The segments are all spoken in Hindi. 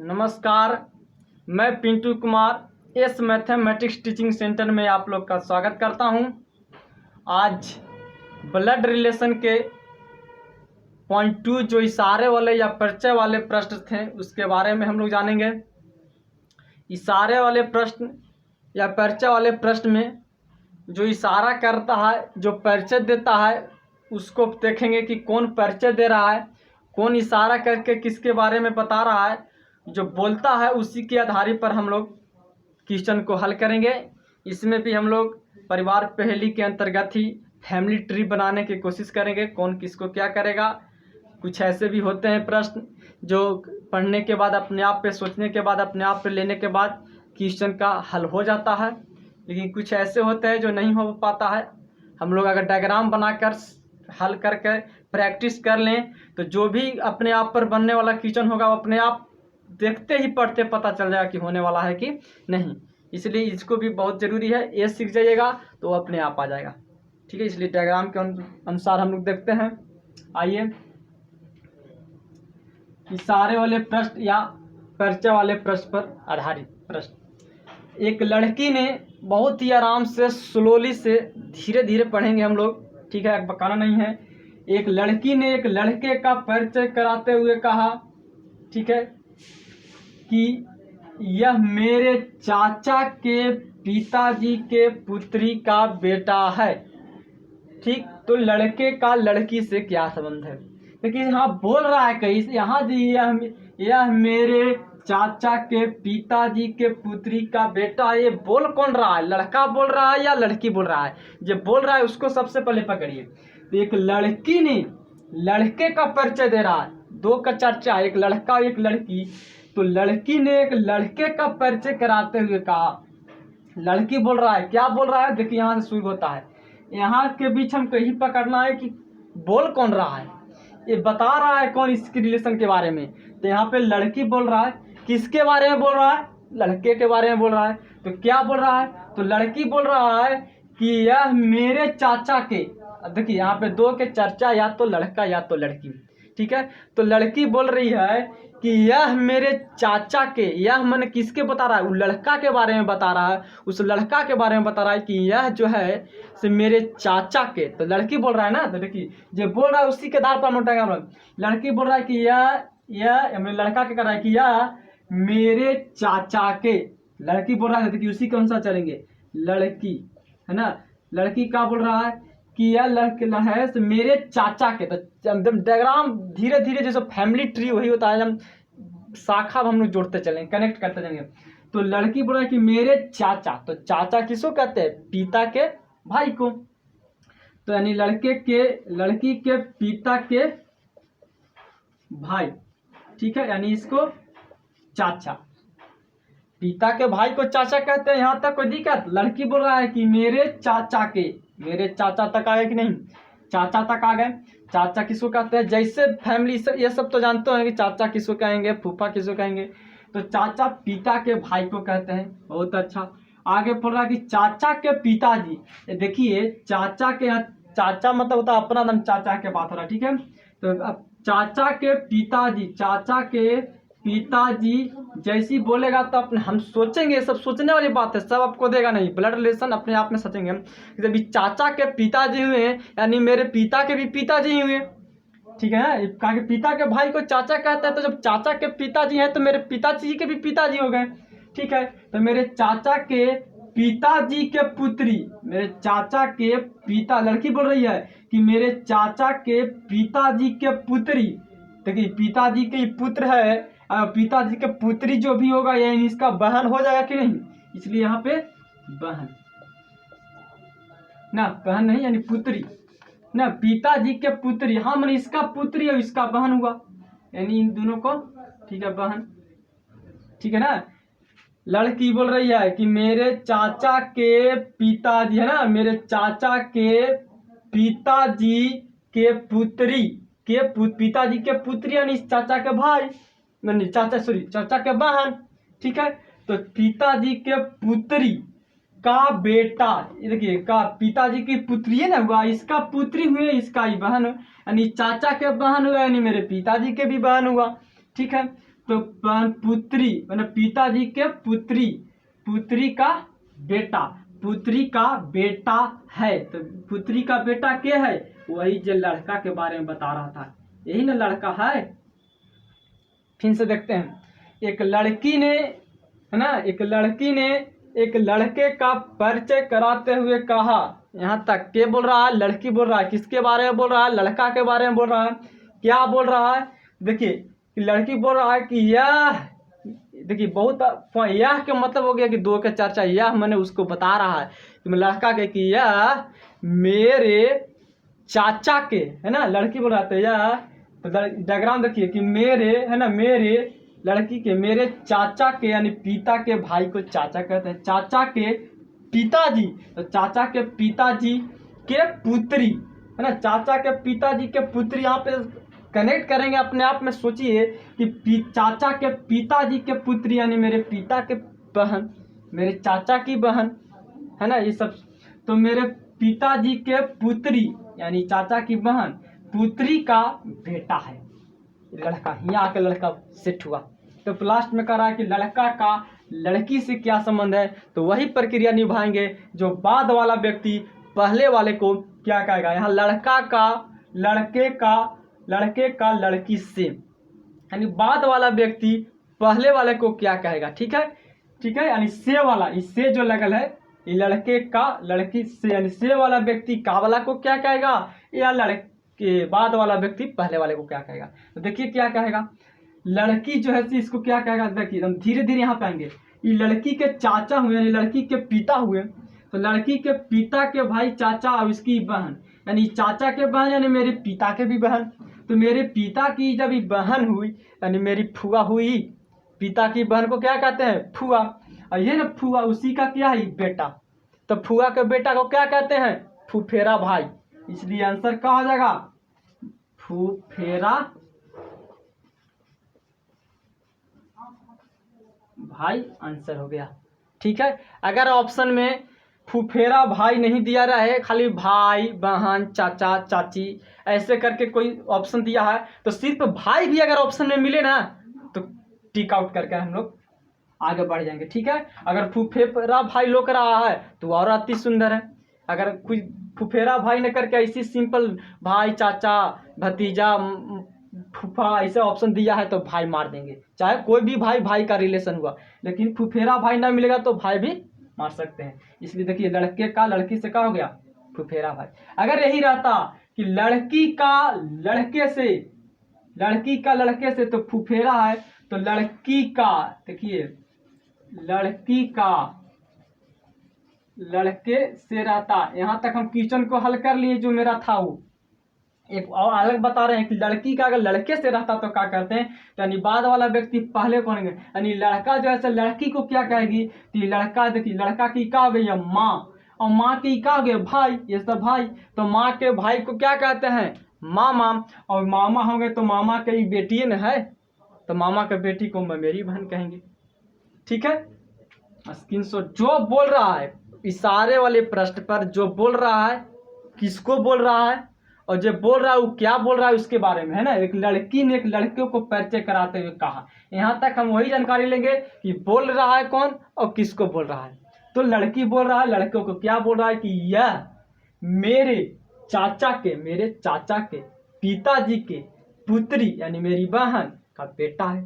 नमस्कार, मैं Pintu Kumar S mathematics teaching centre में आप लोग का स्वागत करता हूं। आज ब्लड रिलेशन के पॉइंट 2 जो इशारे वाले या परिचय वाले प्रश्न थे उसके बारे में हम लोग जानेंगे। इशारे वाले प्रश्न या परिचय वाले प्रश्न में जो इशारा करता है, जो परिचय देता है, उसको देखेंगे कि कौन परिचय दे रहा है, कौन इशारा करके किसके बारे में बता रहा है। जो बोलता है उसी के आधार पर हम लोग क्वेश्चन को हल करेंगे। इसमें भी हम लोग परिवार पहेली के अंतर्गत ही फैमिली ट्री बनाने की कोशिश करेंगे, कौन किसको क्या करेगा। कुछ ऐसे भी होते हैं प्रश्न जो पढ़ने के बाद, अपने आप पे सोचने के बाद, अपने आप पे लेने के बाद क्वेश्चन का हल हो जाता है, लेकिन कुछ ऐसे होते हैं जो नहीं हो पाता है। हम लोग अगर डायग्राम बनाकर हल करके प्रैक्टिस कर लें तो जो भी अपने आप पर बनने वाला क्वेश्चन होगा वो अपने आप देखते ही पढ़ते पता चल जाएगा कि होने वाला है कि नहीं। इसलिए इसको भी बहुत ज़रूरी है, ये सीख जाइएगा तो वो अपने आप आ जाएगा। ठीक है, इसलिए डायग्राम के अनुसार हम लोग देखते हैं। आइए, इशारे वाले प्रश्न या परिचय वाले प्रश्न पर आधारित प्रश्न। एक लड़की ने बहुत ही आराम से, स्लोली से, धीरे धीरे पढ़ेंगे हम लोग, ठीक है, बकाना नहीं है। एक लड़की ने एक लड़के का परिचय कराते हुए कहा, ठीक है, कि यह मेरे चाचा के पिताजी के पुत्री का बेटा है। ठीक, तो लड़के का लड़की से क्या संबंध है? लेकिन यहाँ बोल रहा है कहीं यहाँ यह मेरे चाचा के पिताजी के पुत्री का बेटा। ये बोल कौन रहा है? लड़का बोल रहा है या लड़की बोल रहा है? जो बोल रहा है उसको सबसे पहले पकड़िए। तो एक लड़की ने लड़के का परिचय दे रहा है, दो का चर्चा, एक लड़का एक लड़की। तो लड़की ने एक लड़के का परिचय कराते हुए कहा, लड़की बोल रहा है, क्या बोल रहा है? देखिए यहाँ से शुरू होता है, यहाँ के बीच हमको यही पकड़ना है कि बोल कौन रहा है, ये बता रहा है कौन इसके रिलेशन के बारे में। तो यहाँ पे लड़की बोल रहा है, किसके बारे में बोल रहा है? लड़के के बारे में बोल रहा है। तो क्या बोल रहा है? तो लड़की बोल रहा है कि यह मेरे चाचा के, देखिए यहाँ पे दो के चर्चा, या तो लड़का या तो लड़की, ठीक है। तो लड़की बोल रही है कि यह मेरे चाचा के, यह मैंने किसके बता रहा है? उस लड़का के बारे में बता रहा है, उस लड़का के बारे में बता रहा है कि यह जो है से मेरे चाचा के। तो लड़की बोल रहा है ना, तो देखिए जो बोल रहा है उसी के आधार पर हम उठाएंगे। लड़की बोल रहा है कि यह लड़का के कर रहा है कि यह मेरे चाचा के। लड़की बोल रहा है, देखिए उसी के अनुसार चलेंगे, लड़की है ना। लड़की क्या बोल रहा है कि यह लड़का है तो मेरे चाचा के। तो एकदम डायग्राम धीरे धीरे जैसे फैमिली ट्री वही होता है, हम शाखा हम लोग जोड़ते चलेंगे, कनेक्ट करते जाएंगे। तो लड़की बोल रहा है कि मेरे चाचा, तो चाचा किसको कहते हैं? पिता के भाई को। तो यानी लड़की के पिता के भाई, ठीक है, यानी इसको चाचा, पिता के भाई को चाचा कहते हैं। यहाँ तक कोई दिक्कत? लड़की बोल रहा है कि मेरे चाचा के, मेरे चाचा तक आ गए कि नहीं? चाचा तक आ गए। चाचा किसको कहते हैं? जैसे फैमिली ये सब तो जानते हैं कि चाचा किसको कहेंगे, फूफा किसको कहेंगे। तो चाचा पिता के भाई को कहते हैं। बहुत अच्छा। आगे बोल रहा है कि चाचा के पिताजी। देखिए चाचा के, चाचा मतलब होता है अपना नाम, चाचा के बात हो रहा है, ठीक है। तो अब चाचा के पिताजी, चाचा के पिताजी जैसी बोलेगा तो अपने हम सोचेंगे, सब सोचने वाली बात है, सब आपको देगा नहीं। ब्लड रिलेशन अपने आप में सोचेंगे हम। जब चाचा के पिताजी हुए यानी मेरे पिता के भी पिताजी हुए, ठीक है। कहा कि पिता के भाई को चाचा कहता है, तो जब चाचा के पिताजी हैं तो मेरे पिताजी के भी पिताजी हो गए, ठीक है। तो मेरे चाचा के पिताजी के पुत्री, मेरे चाचा के पिता, लड़की बोल रही है कि मेरे चाचा के पिताजी के पुत्री। देखिए पिताजी के पुत्र है, पिताजी के पुत्री जो भी होगा यानी इसका बहन हो जाएगा कि नहीं? इसलिए यहाँ पे बहन ना, बहन नहीं यानी पुत्री ना, पिताजी के पुत्री। हाँ मैंने इसका पुत्री और इसका बहन हुआ, यानी इन दोनों को, ठीक है, बहन, ठीक है ना। लड़की बोल रही है कि मेरे चाचा के पिताजी, है ना, मेरे चाचा के पिताजी के पुत्री के पिताजी के पुत्री यानी चाचा के भाई, नहीं चाचा के बहन, ठीक है। तो पिताजी के पुत्री का बेटा, देखिए का पिताजी की पुत्री है ना हुआ, इसका पुत्री हुए, इसका ही बहन, यानी चाचा के बहन हुआ, यानी मेरे पिताजी के भी बहन हुआ, ठीक है। तो पुत्री मतलब पिताजी के पुत्री, पुत्री का बेटा, पुत्री का बेटा है। तो पुत्री का बेटा क्या है? वही जो लड़का के बारे में बता रहा था, यही ना लड़का है। फिर से देखते हैं, एक लड़की ने, है ना, एक लड़की ने एक लड़के का परिचय कराते हुए कहा। यहाँ तक के बोल रहा है? लड़की बोल रहा है। किसके बारे में बोल रहा है? लड़का के बारे में बोल रहा है। क्या बोल रहा है? देखिए, लड़की बोल रहा है कि यह, देखिए बहुत यह के मतलब हो गया कि दो के चर्चा, यह मैंने उसको बता रहा है कि लड़का के कि यह मेरे चाचा के, है ना, लड़की बोल रहा था यह, तो डायग्राम देखिए कि मेरे, है ना, मेरे लड़की के, मेरे चाचा के यानी पिता के भाई को चाचा कहते हैं, चाचा के पिताजी, तो चाचा के पिताजी के पुत्री, है ना, चाचा के पिताजी के पुत्री। यहाँ पे कनेक्ट करेंगे अपने आप में, सोचिए कि चाचा के पिताजी के पुत्री यानी मेरे पिता के बहन, मेरे चाचा की बहन, है ना, ये सब। तो मेरे पिताजी के पुत्री यानी चाचा की बहन, पुत्री का बेटा है लड़का। यहाँ आके लड़का सेट हुआ। तो लास्ट में कह रहा है कि लड़का का लड़की से क्या संबंध है, तो वही प्रक्रिया निभाएंगे जो बाद वाला व्यक्ति पहले वाले को क्या कहेगा। यहाँ लड़का का लड़के का लड़की से, यानी बाद वाला व्यक्ति पहले वाले को क्या कहेगा। ठीक है, ठीक है, यानी से वाला, इससे जो लगल है, ये लड़के का लड़की से, यानी से वाला व्यक्ति का वाला को क्या कहेगा, या लड़के बाद वाला व्यक्ति पहले वाले को क्या कहेगा। तो देखिए क्या कहेगा, लड़की जो है इसको क्या कहेगा। देखिए हम धीरे धीरे यहाँ पे आएंगे। ये लड़की के चाचा हुए यानी लड़की के पिता हुए, तो लड़की के पिता के भाई चाचा और इसकी बहन, यानी चाचा के बहन यानी मेरे पिता के भी बहन। तो मेरे पिता की जब ये बहन हुई यानी मेरी फुआ हुई, पिता की बहन को क्या कहते हैं? फुआ। और ये ना फुआ उसी का क्या है? बेटा। तो फुआ के बेटा को क्या कहते हैं? फुफेरा भाई। इसलिए आंसर क्या हो जाएगा? फुफेरा भाई आंसर हो गया। ठीक है, अगर ऑप्शन में फुफेरा भाई नहीं दिया रहा है, खाली भाई बहन चाचा चाची ऐसे करके कोई ऑप्शन दिया है, तो सिर्फ भाई भी अगर ऑप्शन में मिले ना तो टिक आउट करके हम लोग आगे बढ़ जाएंगे। ठीक है, अगर फुफेरा भाई लोग रहा है तो और अति सुंदर है। अगर कोई फुफेरा भाई न करके ऐसी सिंपल भाई चाचा भतीजा फूफा ऐसे ऑप्शन दिया है तो भाई मार देंगे, चाहे कोई भी भाई का रिलेशन हुआ। लेकिन फुफेरा भाई ना मिलेगा तो भाई भी मार सकते हैं। इसलिए देखिए लड़के का लड़की से क्या हो गया? फुफेरा भाई। अगर यही रहता कि लड़की का लड़के से तो फुफेरा है, तो लड़की का, देखिए लड़की का लड़के से रहता। यहां तक हम क्वेश्चन को हल कर लिए जो मेरा था वो। एक और अलग बता रहे हैं कि लड़की का अगर लड़के से रहता तो क्या करते हैं, तो यानी बाद वाला व्यक्ति पहले कौन है, यानी लड़का जो है लड़की को क्या कहेगी, तो लड़का, देखिए लड़का की क्या हो गई है? माँ, और माँ की क्या हो गई? भाई, ये सब भाई। तो माँ के भाई को क्या कहते हैं? मामा। और मामा होंगे तो मामा की बेटी न है, तो मामा के बेटी को मेरी बहन कहेंगे। ठीक है, स्क्रीनशॉट। जो बोल रहा है इशारे वाले प्रश्न पर, जो बोल रहा है किसको बोल रहा है और जो बोल रहा है वो क्या बोल रहा है उसके बारे में, है ना। एक लड़की ने एक लड़के को परिचय कराते हुए कहा। यहाँ तक हम वही जानकारी लेंगे कि बोल रहा है कौन और किसको बोल रहा है। तो लड़की बोल रहा है लड़के को क्या बोल रहा है कि यह मेरे चाचा के पिताजी के पुत्री यानी मेरी बहन का बेटा है,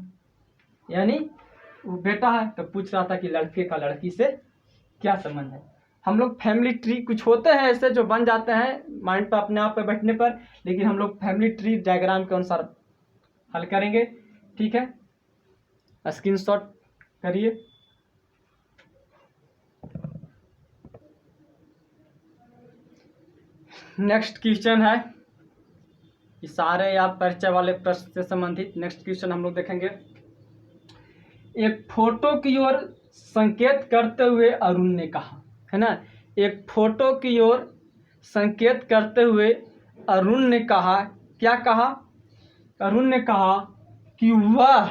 यानी वो बेटा है। तो पूछ रहा था कि लड़के का लड़की से क्या संबंध है। हम लोग फैमिली ट्री कुछ होते हैं ऐसे जो बन जाते हैं माइंड पर अपने आप पे बैठने पर, लेकिन हम लोग फैमिली ट्री डायग्राम के अनुसार हल करेंगे। ठीक है, स्क्रीनशॉट करिए। नेक्स्ट क्वेश्चन है इशारे या परिचय वाले प्रश्न से संबंधित। नेक्स्ट क्वेश्चन हम लोग देखेंगे। एक फोटो की ओर संकेत करते हुए अरुण ने कहा, है ना, एक फोटो की ओर संकेत करते हुए अरुण ने कहा, क्या कहा? अरुण ने कहा कि वह,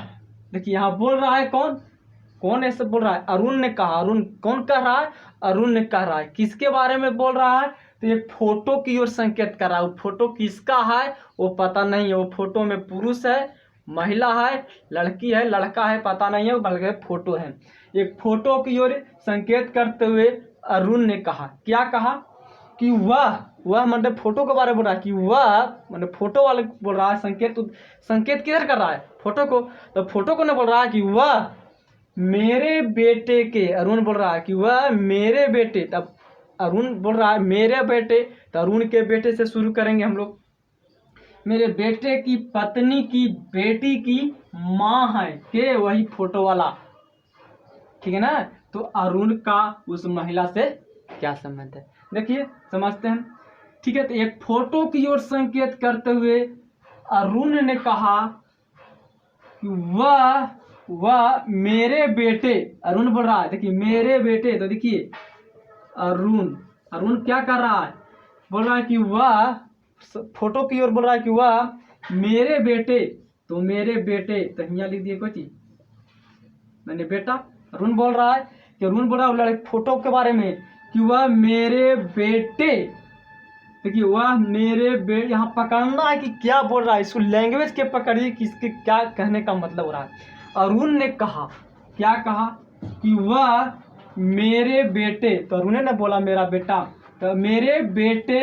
देखिए यहाँ बोल रहा है कौन ऐसे बोल रहा है? अरुण ने कहा। अरुण कौन कह रहा है? अरुण ने कह रहा है। किसके बारे में बोल रहा है? तो एक फोटो की ओर संकेत कर रहा है। वो फोटो किसका है वो पता नहीं है। वो फोटो में पुरुष है, महिला है, लड़की है, लड़का है, पता नहीं है, बल्कि फोटो है। एक फोटो की ओर संकेत करते हुए अरुण ने कहा, क्या कहा कि वह मतलब फोटो के बारे में बोल रहा है कि वह मतलब फोटो वाले बोल रहा है, संकेत किधर कर रहा है, फोटो को। तो फोटो को नहीं बोल रहा है कि वह मेरे बेटे के, अरुण बोल रहा है कि वह मेरे बेटे, तब अरुण बोल रहा है मेरे बेटे, तो अरुण के बेटे से शुरू करेंगे हम लोग। मेरे बेटे की पत्नी की बेटी की माँ है के वही फोटो वाला, ठीक है ना। तो अरुण का उस महिला से क्या संबंध है, देखिए समझते हैं, ठीक है। तो एक फोटो की ओर संकेत करते हुए अरुण ने कहा कि वह मेरे बेटे, अरुण बोल रहा है, देखिए मेरे बेटे, तो देखिए अरुण क्या कर रहा है, बोल रहा है कि वह फोटो की ओर बोल रहा है कि वह मेरे बेटे, तो मेरे बेटे, तो यहाँ लिख दिए कोई चीज, मैंने बेटा, अरुण बोल रहा है कि अरुण बोल रहा है फोटो के बारे में कि वह मेरे बेटे, देखिए वह मेरे बेटे, यहाँ पकड़ना है कि क्या बोल रहा है, इसको लैंग्वेज के पकड़िए किसके क्या कहने का मतलब हो रहा है। अरुण ने कहा, क्या कहा कि वह मेरे बेटे, तो अरुण ने बोला मेरा बेटा, तो मेरे बेटे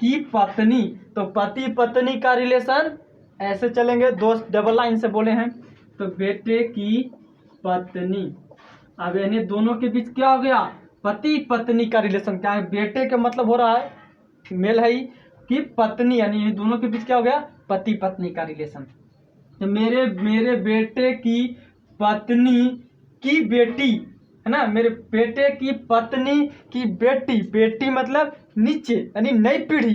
की पत्नी, तो पति पत्नी का रिलेशन ऐसे चलेंगे, दोस्त डबल लाइन से बोले हैं, तो बेटे की पत्नी, अब इन्हें दोनों के बीच क्या हो गया, पति पत्नी का रिलेशन, क्या है, बेटे का मतलब हो रहा है फीमेल है कि पत्नी, यानी दोनों के बीच क्या हो गया, पति पत्नी का रिलेशन। तो मेरे बेटे की पत्नी की बेटी है ना, मेरे बेटे की पत्नी की बेटी, बेटी मतलब नीचे यानी नई पीढ़ी,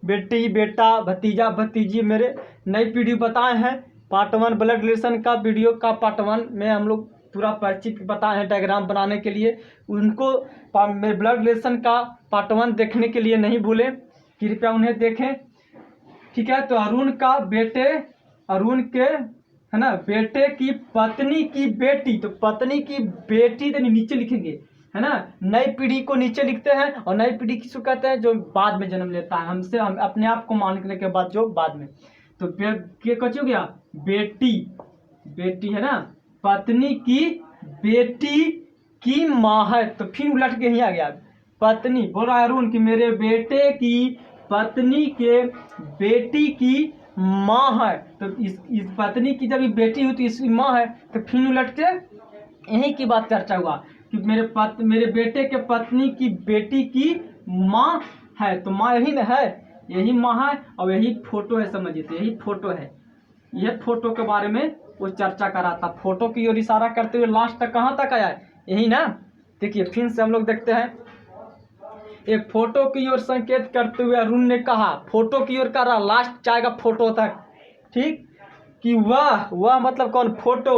बेटी बेटा भतीजा भतीजी, मेरे नई पीढ़ी बताए हैं। पार्ट 1 ब्लड रिलेशन का वीडियो का पार्ट 1 में हम लोग पूरा परिचित बताए हैं डायग्राम बनाने के लिए, उनको मेरे ब्लड रिलेशन का पार्ट 1 देखने के लिए नहीं भूलें, कृपया उन्हें देखें, ठीक है। तो अरुण का बेटे, अरुण के है ना बेटे की पत्नी की बेटी, तो पत्नी की बेटी तो नीचे लिखेंगे है ना, नई पीढ़ी को नीचे लिखते हैं, और नई पीढ़ी किसको कहते हैं, जो बाद में जन्म लेता है हमसे, हम अपने आप को मानने के बाद जो बाद में, तो कुछ हो गया, बेटी, बेटी है ना, पत्नी की बेटी की माँ है, तो फिर उलट के ही आ गया, पत्नी बोल रहा है अरुण कि मेरे बेटे की पत्नी के बेटी की माँ है, तो इस पत्नी की जब बेटी हुई तो इसकी माँ है, तो फिर उलट के यही की बात चर्चा हुआ कि मेरे बेटे के पत्नी की बेटी की माँ है, तो माँ यही न है, यही माँ है, और यही फोटो है, समझिए, तो यही फोटो है, यह फोटो के बारे में वो चर्चा कर रहा था। फोटो की ओर इशारा करते हुए लास्ट तक कहाँ तक आया है, यही ना। देखिए फिर से हम लोग देखते हैं, एक फोटो की ओर संकेत करते हुए अरुण ने कहा, फोटो की ओर कर रहा, लास्ट जाएगा फोटो तक, ठीक, कि वह मतलब कौन, फोटो,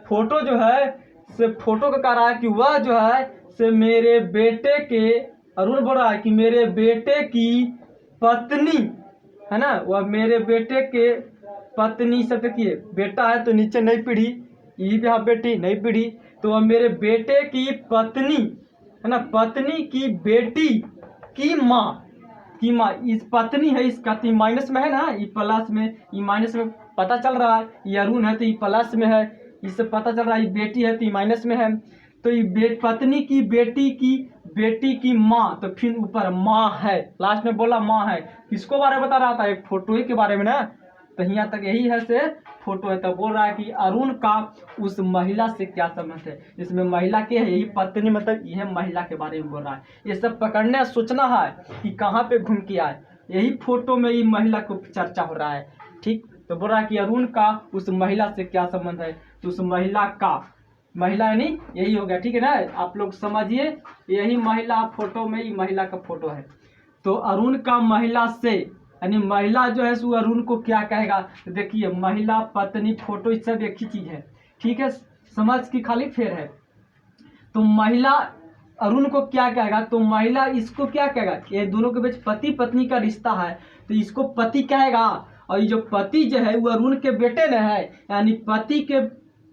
फोटो जो है से फोटो का कह रहा है कि वह जो है से मेरे बेटे के, अरुण बोल रहा है कि मेरे बेटे की पत्नी है ना, वह मेरे बेटे के पत्नी से, देखिए बेटा है तो नीचे नई पीढ़ी, ये भी बेटी नई पीढ़ी, तो वह मेरे बेटे की पत्नी है ना, पत्नी की बेटी की माँ, इस पत्नी है, इसका तो माइनस में है ना, ये प्लस में, ये माइनस में पता चल रहा है, ये अरुण है तो ये प्लस में है, इससे पता चल रहा है ये बेटी है तो ये माइनस में है, तो ये पत्नी की बेटी की माँ, तो फिर ऊपर माँ है, लास्ट में बोला माँ है, किसको बारे में बता रहा था, एक फोटो ही के बारे में ना, तो यहाँ तक यही है से फोटो है, तो बोल रहा है कि अरुण का उस महिला से क्या संबंध है, इसमें महिला के है, यही पत्नी मतलब यह महिला के बारे में बोल रहा है, ये सब पकड़ने सोचना है कि कहाँ पे घूम के आए, यही फोटो में ये महिला को चर्चा हो रहा है, ठीक। तो बोल रहा है कि अरुण का उस महिला से क्या संबंध है, तो उस महिला का, महिला यानी यही हो गया, ठीक है ना, आप लोग समझिए, यही महिला फोटो में, ये महिला का फोटो है, तो अरुण का महिला से यानी महिला जो है सो अरुण को क्या कहेगा, तो देखिए महिला पत्नी फोटो ये सब एक ही चीज है, ठीक है, समझ की खाली फेर है। तो महिला अरुण को क्या कहेगा, तो महिला इसको क्या कहेगा, ये दोनों के बीच पति पत्नी का रिश्ता है, तो इसको पति कहेगा, और ये जो पति जो है वो अरुण के बेटे न है, यानी पति के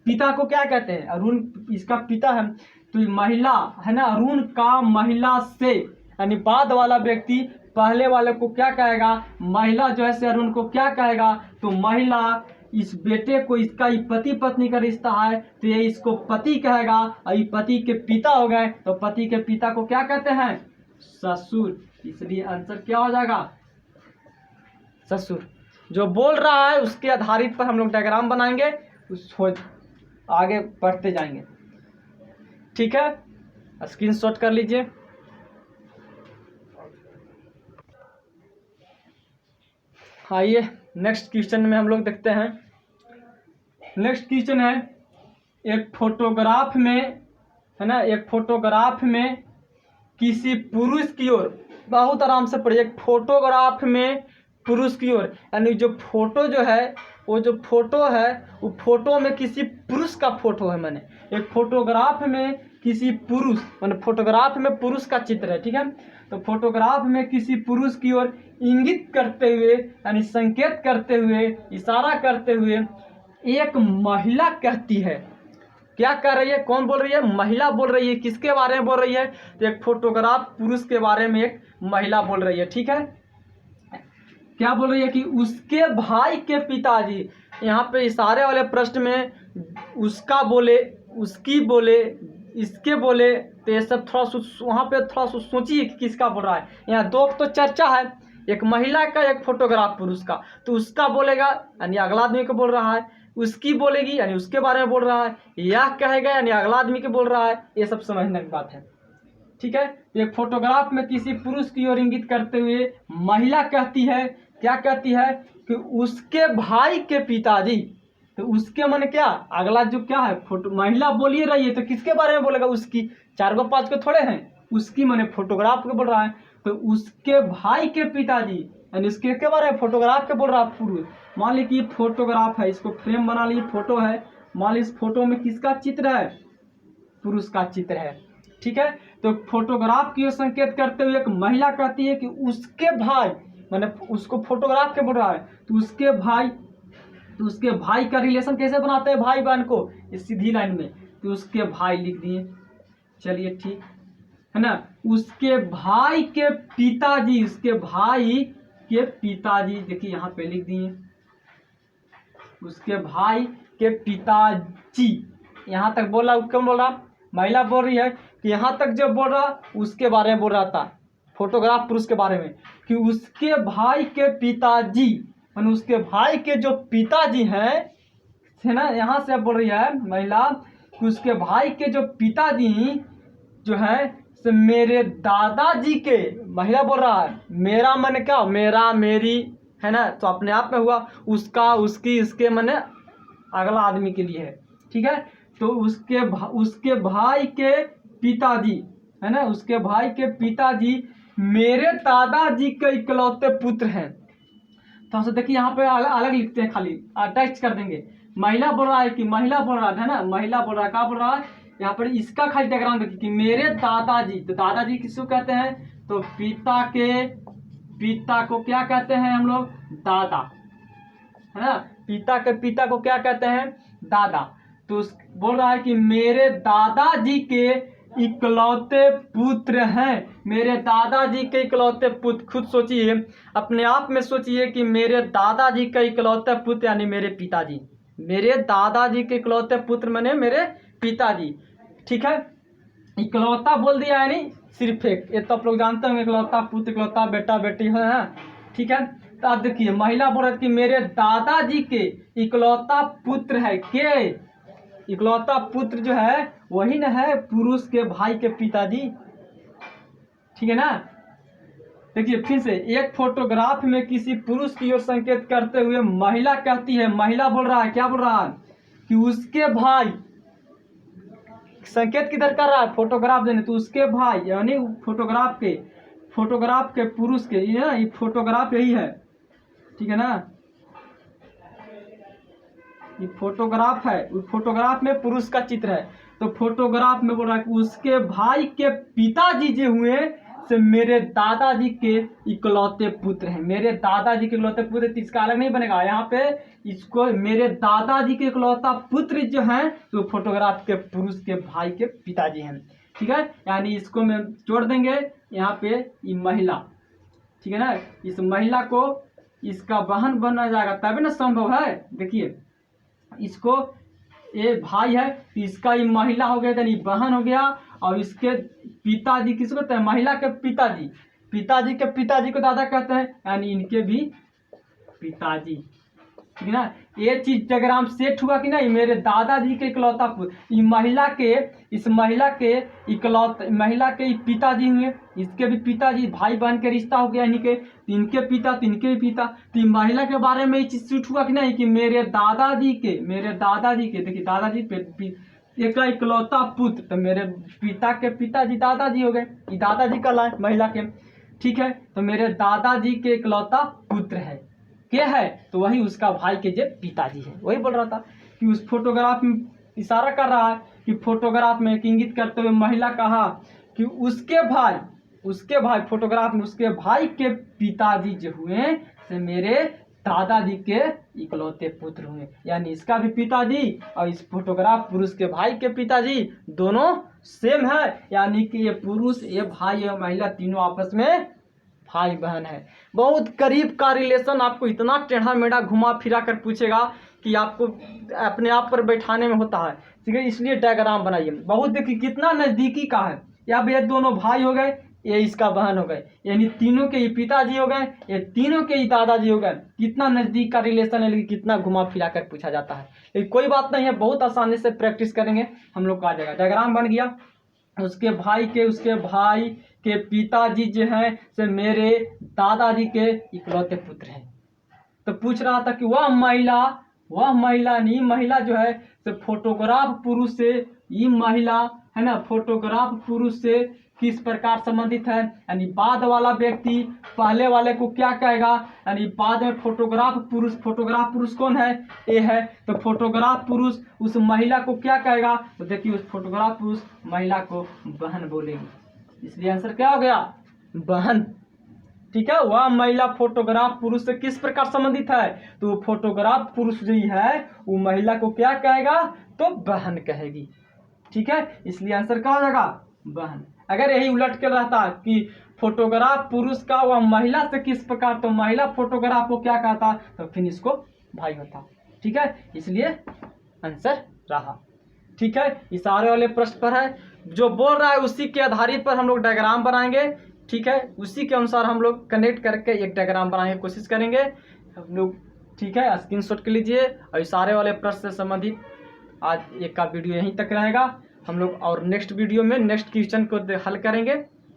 पिता को क्या कहते हैं, अरुण इसका पिता है, तो महिला है ना, अरुण का महिला से यानी बाद वाला व्यक्ति पहले वाले को क्या कहेगा, महिला जो है से अरुण को क्या कहेगा, तो महिला इस बेटे को, इसका ये पति पत्नी का रिश्ता है तो ये इसको पति कहेगा, और ये पति के पिता हो गए तो पति के पिता को क्या कहते हैं? ससुर। इसलिए आंसर क्या हो जाएगा? ससुर। जो बोल रहा है उसके आधारित पर हम लोग डायग्राम बनाएंगे, आगे बढ़ते जाएंगे। ठीक है, स्क्रीनशॉट कर लीजिए। आइए नेक्स्ट क्वेश्चन में हम लोग देखते हैं। नेक्स्ट क्वेश्चन है, एक फोटोग्राफ में, है ना, एक फोटोग्राफ में किसी पुरुष की ओर, बहुत आराम से पढ़िए, एक फोटोग्राफ में पुरुष की ओर, यानी जो फोटो जो है, वो जो फोटो है वो फोटो में किसी पुरुष का फोटो है। मैंने एक फोटोग्राफ में किसी पुरुष, मैंने फोटोग्राफ में पुरुष का चित्र है, ठीक है। तो फोटोग्राफ में किसी पुरुष की ओर इंगित करते हुए, यानी संकेत करते हुए, इशारा करते हुए एक महिला कहती है। क्या कह रही है? कौन बोल रही है? महिला बोल रही है। किसके बारे में बोल रही है? तो एक फोटोग्राफ पुरुष के बारे में एक महिला बोल रही है, ठीक है। क्या बोल रही है कि उसके भाई के पिताजी, यहाँ पे इशारे वाले प्रश्न में उसका बोले, उसकी बोले, इसके बोले, तो ये सब थोड़ा वहाँ पे थोड़ा सोचिए कि किसका बोल रहा है। यहाँ दो तो चर्चा है, एक महिला का, एक फोटोग्राफ पुरुष का, तो उसका बोलेगा यानी अगला आदमी को बोल रहा है, उसकी बोलेगी यानी उसके बारे में बोल रहा है, यह कहेगा यानी अगला आदमी के बोल रहा है। ये सब समझने की बात है, ठीक है। एक फोटोग्राफ में किसी पुरुष की ओर इंगित करते हुए महिला कहती है, क्या कहती है कि उसके भाई के पिताजी, तो उसके मन क्या, अगला जो क्या है, फोटो महिला बोलिए रही है तो किसके बारे में बोलेगा? उसकी, 4 को 5 को थोड़े हैं, उसकी माने फोटोग्राफ के बोल रहा है, तो उसके भाई के पिताजी यानी उसके के बारे में फोटोग्राफ के बोल रहा है पुरुष। मान ली कि फोटोग्राफ है, इसको फ्रेम बना ली, फोटो है, मान ली इस फोटो में किसका चित्र है? पुरुष का चित्र है, ठीक है। तो फोटोग्राफ की ओर संकेत करते हुए एक महिला कहती है कि उसके भाई, मैंने उसको फोटोग्राफ के बोल रहा है, तो उसके भाई, तो उसके भाई का रिलेशन कैसे बनाते हैं भाई बहन को? इस सीधी लाइन में, तो उसके भाई लिख दिए, चलिए ठीक है ना। उसके भाई के पिताजी, उसके भाई के पिताजी, देखिए यहाँ पे लिख दिए, उसके भाई के पिताजी। यहाँ तक बोला, कौन बोल रहा? महिला बोल रही है कि यहाँ तक जब बोल रहा उसके बारे में बोल रहा था, फोटोग्राफ पुरुष के बारे में, कि उसके भाई के पिताजी, यानी उसके भाई के जो पिताजी हैं, है ना, यहाँ से बोल रही है महिला कि उसके भाई के जो पिताजी जो है से मेरे दादाजी के, महिला बोल रहा है, मेरा मन क्या, मेरा, मेरी, है ना, तो अपने आप में हुआ, उसका, उसकी, इसके मन अगला आदमी के लिए है, ठीक है। तो उसके भाई के पिताजी, है ना, उसके भाई के पिताजी मेरे दादाजी के इकलौते पुत्र हैं। तो देखिए यहाँ पे अलग लिखते हैं, खाली अटैच कर देंगे। महिला बोल रहा है कि, महिला बोल रहा है ना, महिला बोल रहा है, क्या बोल रहा है यहाँ पर, इसका खाली डायग्राम देखिए कि मेरे दादाजी, तो दादाजी किसको कहते हैं? तो पिता को क्या कहते हैं हम लोग? दादा, है ना। पिता के पिता को क्या कहते हैं? दादा। तो बोल रहा है कि मेरे दादाजी के इकलौते पुत्र हैं, मेरे दादाजी के इकलौते पुत्र। खुद सोचिए, अपने आप में सोचिए कि मेरे दादाजी के इकलौते पुत्र यानी मेरे पिताजी, मेरे दादाजी के इकलौते पुत्र माने मेरे पिताजी, ठीक है। इकलौता बोल दिया यानी सिर्फ एक, ये तो आप लोग जानते होंगे, इकलौता पुत्र, इकलौता बेटा बेटी है ना, ठीक है। तो आप देखिए महिला बोल रही कि मेरे दादाजी के इकलौता पुत्र है के, इकलौता पुत्र जो है वही ना है पुरुष के भाई के पिताजी, ठीक है ना। देखिए फिर से, एक फोटोग्राफ में किसी पुरुष की ओर संकेत करते हुए महिला कहती है, महिला बोल रहा है, क्या बोल रहा है कि उसके भाई, संकेत किधर कर रहा है? फोटोग्राफ देने, तो उसके भाई यानी फोटोग्राफ के पुरुष के, ये फोटोग्राफ यही है, ठीक है ना, ये फोटोग्राफ है, उस फोटोग्राफ में पुरुष का चित्र है, तो फोटोग्राफ में बोल रहा है कि उसके भाई के पिताजी जो हुए से मेरे दादाजी के इकलौते पुत्र हैं, मेरे दादाजी के इकलौते पुत्र, इसका अलग नहीं बनेगा यहाँ पे, इसको मेरे दादाजी के इकलौता पुत्र जो हैं तो फोटोग्राफ के पुरुष के भाई के पिताजी हैं, ठीक है। यानी इसको में जोड़ देंगे यहाँ पे ये महिला, ठीक है ना, इस महिला को इसका बहन बना जाएगा, तभी ना संभव है। देखिए इसको ये भाई है तो इसका ये महिला हो गया, यानी बहन हो गया। और इसके पिताजी किसको कहते हैं? महिला के पिताजी, पिताजी के पिताजी को दादा कहते हैं, यानी इनके भी पिताजी, ठीक है ना। ये चीज डायग्राम सेट हुआ कि नहीं? मेरे दादाजी के इकलौता पुत्र, इस महिला के पिताजी हुए, इसके भी पिताजी, भाई बहन के रिश्ता हो गया, इनके इनके पिता तो इनके भी पिता। तो इस महिला के बारे में ये चीज सेट हुआ कि नहीं कि मेरे दादाजी के देखिए दादाजी एक इकलौता पुत्र, तो मेरे पिता के पिताजी दादाजी हो गए, ये दादाजी का लाए महिला के, ठीक है। तो मेरे दादाजी के इकलौता पुत्र है, क्या है? तो वही उसका भाई के जो पिताजी है। वही बोल रहा था कि उस फोटोग्राफ में इशारा कर रहा है कि फोटोग्राफ में एक इंगित करते हुए महिला कहा कि उसके भाई फोटोग्राफ में उसके भाई के पिताजी जो हुए से मेरे दादाजी के इकलौते पुत्र हुए, यानी इसका भी पिताजी और इस फोटोग्राफ पुरुष के भाई के पिताजी दोनों सेम है, यानी कि ये पुरुष, ये भाई, ये महिला तीनों आपस में भाई बहन है। बहुत करीब का रिलेशन, आपको इतना टेढ़ा मेढ़ा घुमा फिरा कर पूछेगा कि आपको अपने आप पर बैठाने में होता है, ठीक है। इसलिए डायग्राम बनाइए। बहुत देखिए कितना नज़दीकी का है। यहाँ ये दोनों भाई हो गए, ये इसका बहन हो गए, यानी तीनों के ही पिताजी हो गए, ये तीनों के ही दादाजी हो गए। कितना नज़दीक का रिलेशन है, लेकिन कितना घुमा फिरा कर पूछा जाता है। लेकिन कोई बात नहीं है, बहुत आसानी से प्रैक्टिस करेंगे हम लोग को आ जाएगा। डायग्राम बन गया। उसके भाई के पिताजी जो हैं से मेरे दादाजी के इकलौते पुत्र हैं। तो पूछ रहा था कि वह महिला नहीं, महिला जो है से फोटोग्राफ पुरुष से, ये महिला है ना, फोटोग्राफ पुरुष से किस प्रकार संबंधित है, यानी बाद वाला व्यक्ति पहले वाले को क्या कहेगा, यानी बाद में फोटोग्राफ पुरुष कौन है? ए है। तो फोटोग्राफ पुरुष उस महिला को क्या कहेगा? तो देखिए उस फोटोग्राफ पुरुष महिला को बहन बोलेगी, इसलिए आंसर क्या हो गया? बहन, ठीक है। वह महिला फोटोग्राफ पुरुष से किस प्रकार संबंधित है? तो फोटोग्राफ पुरुष जो है वो महिला को क्या कहेगा? तो बहन कहेगी, ठीक है। इसलिए आंसर क्या हो जाएगा? बहन। अगर यही उलट कर रहता कि फोटोग्राफ पुरुष का वह महिला से किस प्रकार, तो महिला फोटोग्राफ को क्या कहता, तो फिर इसको भाई होता, ठीक है। इसलिए आंसर रहा, ठीक है। इशारे वाले प्रश्न पर है, जो बोल रहा है उसी के आधारित पर हम लोग डायग्राम बनाएंगे, ठीक है। उसी के अनुसार हम लोग कनेक्ट करके एक डायग्राम बनाने की कोशिश करेंगे हम लोग, ठीक है। स्क्रीनशॉट कर लीजिए। और इशारे वाले प्रश्न से संबंधित आज एक का वीडियो यहीं तक रहेगा। हम लोग और नेक्स्ट वीडियो में नेक्स्ट क्वेश्चन को हल करेंगे,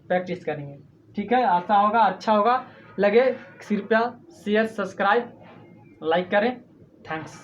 प्रैक्टिस करेंगे, ठीक है। आशा होगा अच्छा होगा, लगे कृपया शेयर, सब्सक्राइब, लाइक करें। थैंक्स।